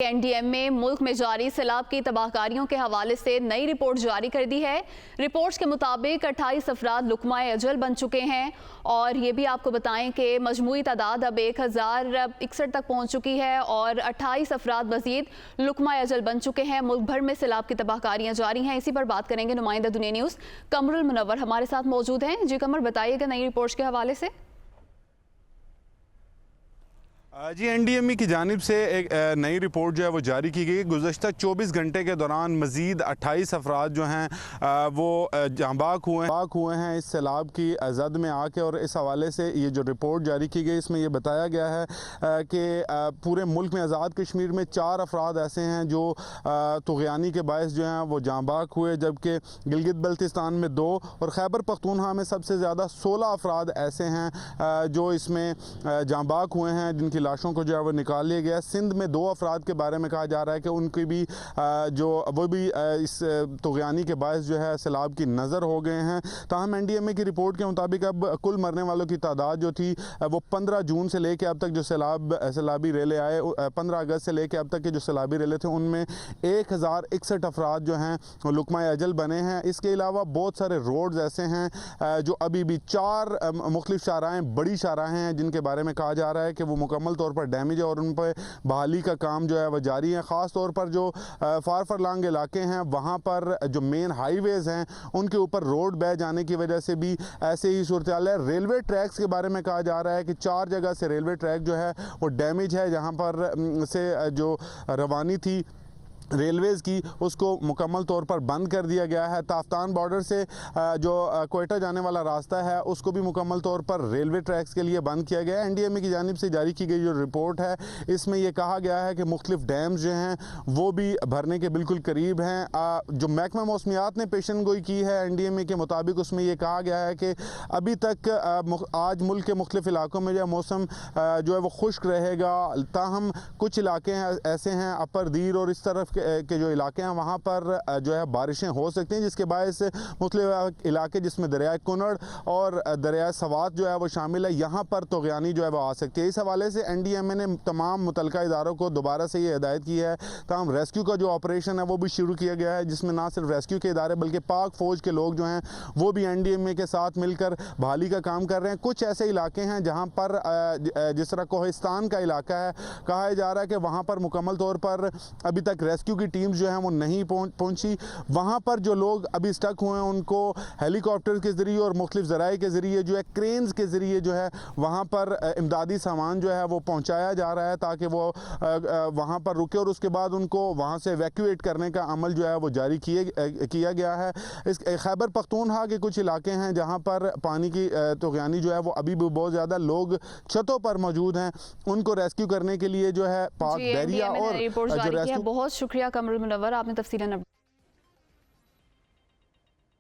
NDM में मुल्क में जारी सैलाब की तबाहकारियों के हवाले से नई रिपोर्ट जारी कर दी है। रिपोर्ट्स के मुताबिक 28 अफराद लुकमाए अजल बन चुके हैं और ये भी आपको बताएं कि मजमूई तादाद अब 1061 तक पहुंच चुकी है और 28 अफराद मजीद लुकमाए अजल बन चुके हैं। मुल्क भर में सैलाब की तबाहकारियां जारी हैं। इसी पर बात करेंगे। नुमाइंदा दुनिया न्यूज़ कमरुल मुनव्वर हमारे साथ मौजूद हैं। जी कमर, बताइएगा नई रिपोर्ट्स के हवाले से। जी एनडीएमई की जानिब से एक नई रिपोर्ट जो है वो जारी की गई। गुज़श्ता 24 घंटे के दौरान मज़ीद 28 अफराद जो हैं वो जाँबाक हुए हैं इस सैलाब की जद में आके। और इस हवाले से ये जो रिपोर्ट जारी की गई इसमें ये बताया गया है कि पूरे मुल्क में आज़ाद कश्मीर में 4 अफराद ऐसे हैं जो तुग़यानी के बायस जो हैं वो जाँबाक हुए, जबकि गिलगित बल्तिस्तान में 2 और खैबर पख्तूनख्वा में सबसे ज़्यादा 16 अफराद ऐसे हैं जो इसमें जाँबाक हुए हैं, जिनकी लाशों को जो है वो निकाल लिया गया। सिंध में 2 अफराद के बारे में कहा जा रहा है कि उनकी भी वो भी इस तुग़यानी के बायस जो है सैलाब की नज़र हो गए हैं। ताहम एनडीएमए की रिपोर्ट के मुताबिक अब कुल मरने वालों की तादाद जो थी वो 15 जून से लेकर अब तक जो सैलाबी रेले आए, 15 अगस्त से लेकर अब तक के जो सैलाबी रेले थे उनमें 1061 अफराद जो हैं लुकमाए अजल बने हैं। इसके अलावा बहुत सारे रोड्स ऐसे हैं जो अभी भी 4 मुख्तलिफ शाहराएँ, बड़ी शाहराएँ हैं जिनके बारे में कहा जा रहा है कि वो मुकम्मल तौर पर डैमेज है और उन पर बहाली का काम जो है वह जारी है। ख़ास तौर पर जो फार फरलांग इलाके हैं वहाँ पर जो मेन हाईवेज़ हैं उनके ऊपर रोड बह जाने की वजह से भी ऐसे ही सूरत हाल है। रेलवे ट्रैक्स के बारे में कहा जा रहा है कि 4 जगह से रेलवे ट्रैक जो है वो डैमेज है, जहाँ पर से जो रवानी थी रेलवेज़ की उसको मुकम्मल तौर पर बंद कर दिया गया है। ताफ्तान बॉर्डर से जो कोयटा जाने वाला रास्ता है उसको भी मुकम्मल तौर पर रेलवे ट्रैक्स के लिए बंद किया गया है। एनडीएमए की जानिब से जारी की गई जो रिपोर्ट है इसमें यह कहा गया है कि मुख्तलिफ डैम्स जो हैं वो भी भरने के बिल्कुल करीब हैं। जो महकमा मौसमियात ने पेशन गोई की है एनडीएमए के मुताबिक उसमें यह कहा गया है कि अभी तक आज मुल्क के मुख्तलिफ इलाकों में जो मौसम जो है वो खुश्क रहेगा। ताहम कुछ इलाके हैं ऐसे हैं अपर दीर और इस तरफ के जो इलाके हैं वहाँ पर जो है बारिशें हो सकती हैं, जिसके बायस मुख्तलिफ इलाके जिसमें दरियाए कुनड़ और दरियाए सवात जो है वो शामिल है, यहाँ पर तुग़यानी जो है वो आ सकती है। इस हवाले से एनडीएमए ने तमाम मुतलका इदारों को दोबारा से ये हिदायत की है ताहम रेस्क्यू का जो ऑपरेशन है वो भी शुरू किया गया है, जिसमें ना सिर्फ रेस्क्यू के इदारे बल्कि पाक फ़ौज के लोग जो हैं वो भी एनडीएमए के साथ मिलकर बहाली का काम कर रहे हैं। कुछ ऐसे इलाके हैं जहाँ पर जिस तरह कोहिस्तान का इलाका है, कहा जा रहा है कि वहाँ पर मुकम्मल तौर पर अभी तक रेस्क्यू की टीम्स जो हैं वो नहीं पहुंची। वहाँ पर जो लोग अभी स्टक हुए हैं उनको हेलीकॉप्टर के ज़रिए और मुख्तलिफ ज़राए के ज़रिए जो है क्रेन्स के ज़रिए जो है वहाँ पर इमदादी सामान जो है वो पहुँचाया जा रहा है ताकि वो वहाँ पर रुके और उसके बाद उनको वहाँ से इवैक्यूएट करने का अमल जो है वो जारी किया गया है। इस खैबर पख्तूनख्वा के कुछ इलाके हैं जहाँ पर पानी की तुग़यानी जो है वो अभी भी बहुत ज़्यादा, लोग छतों पर मौजूद हैं, उनको रेस्क्यू करने के लिए जो है पाक बहरिया और बहुत शुक्रिया कमरुल मुनव्वर, आपने तफसीलन